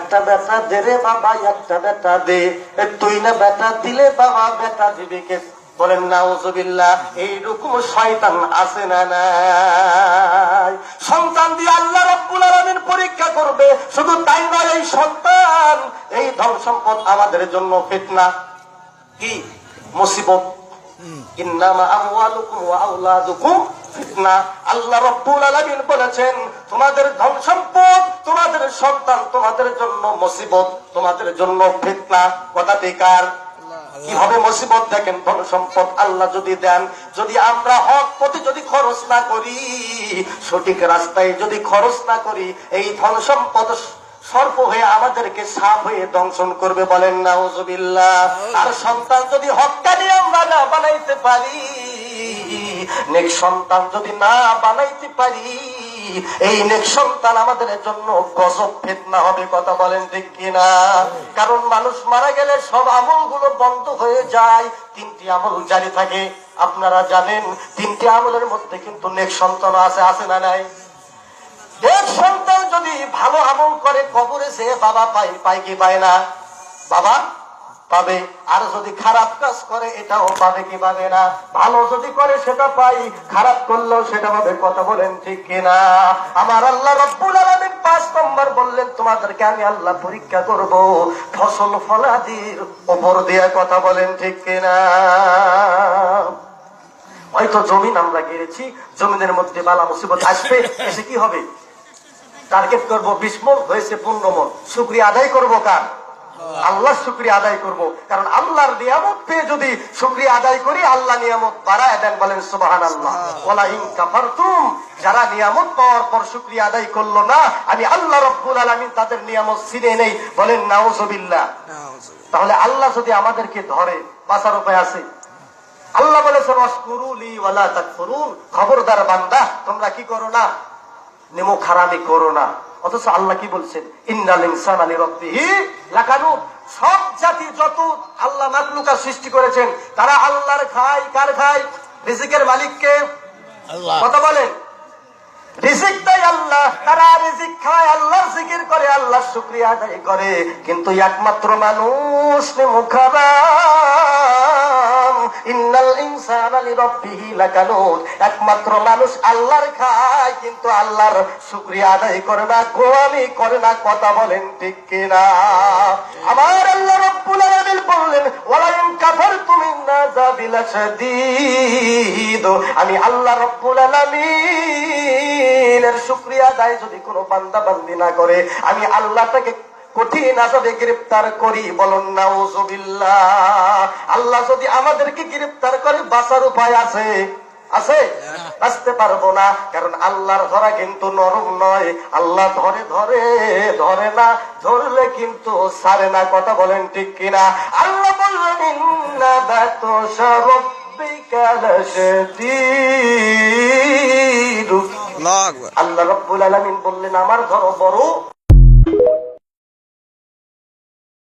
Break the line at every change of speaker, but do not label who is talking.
একটা বেটা দে রে বাবা, একটা বেটা দে। তুই না বেটা দিলে বাবা, বেটা দিবি কে? বলেন নাউজুবিল্লাহ। এইরকম শয়তান আছে না নাই? সন্তান দিয়ে আল্লাহ রাব্বুল আলামিন পরীক্ষা করবে। শুধু তাই নয়, এই সন্তান, এই ধন সম্পদ আমাদের জন্য ফিতনা, কি মুসিবত। ইন্নামা আমওয়ালুকুম ওয়া আওলাদুকুম ফিতনা। আল্লাহ রাব্বুল আলামিন বলেছেন, তোমাদের ধন সম্পদ, তোমাদের সন্তান তোমাদের জন্য মুসিবত, তোমাদের জন্য ফিতনা। কথা ঠিক? আর কি হবে মুসিবত? দেখেন, ধন সম্পদ আল্লাহ যদি দেন, যদি আমরা হক পথে যদি খরচ না করি, সঠিক রাস্তায় যদি খরচ না করি, এই ধন সম্পদ সর্প হয়ে আমাদেরকে সাপ হয়ে দংশন করবে। বলেন নাউজুবিল্লাহ। আর সন্তান যদি হক্কানি আমরা না বানাইতে পারি, নেক সন্তান যদি না বানাইতে পারি, এই নেক সন্তান আমাদের জন্য গজব ফিতনা হবে। কথা বলেন ঠিক কিনা? কারণ মানুষ মারা গেলে সব আমলগুলো বন্ধ হয়ে যায়, তিনটি আমল জারি থাকে। আপনারা জানেন, তিনটি আমলের মধ্যে কিন্তু নেক সন্তান আছে, আছে না নাই? এক সন্তান যদি ভালো আমল করে, কবরে সে বাবা পায় কি পায় না? বাবা পাবে। আর যদি খারাপ কাজ করে, এটাও পাবে কি পাবে না? ভালো যদি করে সেটা পাই, খারাপ করলেও সেটা পাবে। কথা বলেন ঠিক কিনা? আমার আল্লাহ রাব্বুল আলামিন 5 নম্বর বললেন, তোমাদেরকে আমি আল্লাহ পরীক্ষা করব ফসল ফলাদির উপর দিয়ে। কথা বলেন ঠিক কিনা? হয়তো জমিন আমরা গেড়েছি, জমিনের মধ্যে বালা মুসিবত আসবে, এসে কি হবে? টার্গেট করবো 20 মণ, হয়েছে 15 মণ। শুকরিয়া আদায় করবো কার? আল্লাহ শুকরিয়া আদায় করব। কারণ আল্লাহর নিয়ামত পেয়ে যদি শুকরিয়া আদায় করি, আল্লাহ নিয়ামত বাড়ায় দেন। বলেন সুবহানাল্লাহ। ওয়ালা ইন কাফারতুম, যারা নিয়ামত পাওয়ার পর শুকরিয়া আদায় করলো না, আমি আল্লাহ রাব্বুল আলামিন তাদের নিয়ামত ছিনে নেই। বলেন নাউজুবিল্লাহ। তাহলে আল্লাহ যদি আমাদেরকে ধরে, বাঁচার উপায় আছে? আল্লাহ বলেছেন, ওয়াশকুরুলি ওয়ালা তাকফুরুন, খবরদার বান্দা, তোমরা কি করো না? নেমো খারামি করো না। অথচ আল্লাহ কি বলছেন? ইন্নাল ইনসানা লিরাব্বিহি লাকানুত। সব জাতি যত আল্লাহ মাখলুকা সৃষ্টি করেছেন, তারা আল্লাহর খায়। কার খায়? রিজিকের মালিককে। আল্লাহ। কথা বলেন, রিজিক দেয় আল্লাহ, তারা রিজিক খায়, আল্লাহর জিকির করে, আল্লাহর শুকরিয়া আদায় করে। কিন্তু একমাত্র মানুষ নেমো খারাম। ইন্নাল ইনসানা লিরাব্বিহি লাকানুত। একমাত্র মানুষ আল্লাহর খায়, কিন্তু আল্লাহর শুকরিয়া আদায় করে না, গোয়ামি করে না। কথা বলেন ঠিক কিনা? আমার আল্লাহ রাব্বুল আলামিন বললেন, ওয়ালা ইন কাফারতুম ইন্না আযাবি লাশাদীদ। আমি আল্লাহ রাব্বুল আলামিন এর শুকরিয়া আদায় যদি কোনো বান্দা বান্দি না করে, আমি আল্লাহ তাকে কঠিন আযাবে গ্রেফতার করি। বলুন নাউজুবিল্লাহ। আল্লাহ যদি আমাদেরকে গ্রেফতার করে, বাঁচার উপায় আছে? আছে? বাঁচতে পারবো না। কারণ আল্লাহর ধরা কিন্তু নরম নয়। আল্লাহ ধরে ধরে, ধরে না, ধরলে কিন্তু ছাড়ে না। কথা বলেন ঠিক কিনা? আল্লাহ বললেন, ইন্না বাতশা রাব্বিকা লাশাদীদ। আল্লাহ রাব্বুল আলামিন বললেন, আমার ধরো বড়